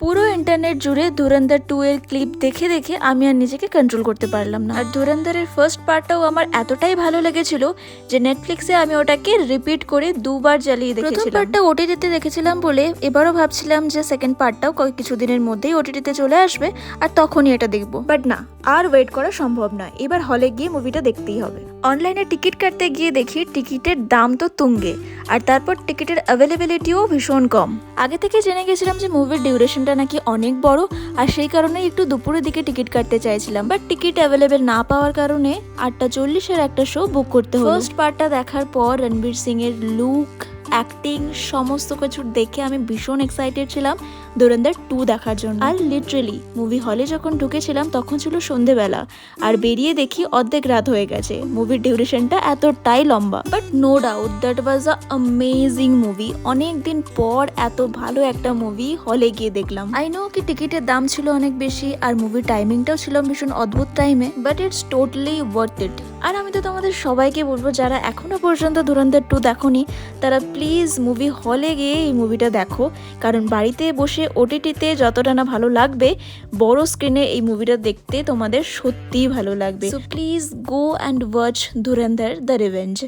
পুরো ইন্টারনেট জুড়ে ধুরন্ধর 2 এর ক্লিপ দেখে দেখে আমি আর নিজেকে কন্ট্রোল করতে পারলাম না। আর ধুরন্ধরের ফার্স্ট পার্টটাও আমার এতটাই ভালো লেগেছিল যে নেটফ্লিক্সে আমি ওটাকে রিপিট করে দুবার চালিয়ে দেখেছিলাম। প্রথম পার্টটা ওটিটিতে দেখেছিলাম বলে এবারও ভাবছিলাম যে সেকেন্ড পার্টটাও কিছুদিনের মধ্যেই ওটিটিতে চলে আসবে আর তখনই এটা দেখবো, বাট না, আর ওয়েট করা সম্ভব নয়। এবার হলে গিয়ে মুভিটা দেখতেই হবে। অনলাইনে টিকিট কাটতে গিয়ে দেখি টিকিটের দাম তো তুঙ্গে, আর তারপর টিকিটের অ্যাভেলেবিলিটিও ভীষণ কম। আগে থেকে জেনে গেছিলাম যে মুভির ডিউরেশনটা নাকি অনেক বড়, আর সেই কারণে একটু দুপুরের দিকে টিকিট কাটতে চাইছিলাম, বাট টিকিট অ্যাভেলেবেল না পাওয়ার কারণে 8:40 একটা শো বুক করতে হলো। ফার্স্ট পার্টটা দেখার পর রণবীর সিং এর লুক, অ্যাক্টিং সমস্ত কিছু দেখে আমি ভীষণ এক্সাইটেড ছিলাম ধুরন্ধর 2 দেখার জন্য। আর লিটারেলি মুভি হলে যখন ঢুকেছিলাম তখন ছিল সন্ধেবেলা, আর বেরিয়ে দেখি অর্ধেক রাত হয়ে গেছে। মুভির ডিউরেশনটা এতটাই লম্বা, but no doubt that was a amazing movie. অনেকদিন পর এত ভালো একটা মুভি হলে গিয়ে দেখলাম। আই নো কি টিকিটের দাম ছিল অনেক বেশি আর মুভির টাইমিংটাও ছিল ভীষণ অদ্ভুত টাইমে, but it's totally worth it. আর আমি তো তোমাদের সবাইকে বলবো যারা এখনো পর্যন্ত ধুরন্ধর 2 দেখোনি তারা প্লিজ মুভি হলে গিয়ে এই মুভিটা দেখো, কারণ বাড়িতে বসে ওটিটিতে যতটা না ভালো লাগবে বড় স্ক্রিনে এই মুভিটা দেখতে তোমাদের সত্যিই ভালো লাগবে। So please go and watch Dhurandhar the revenge.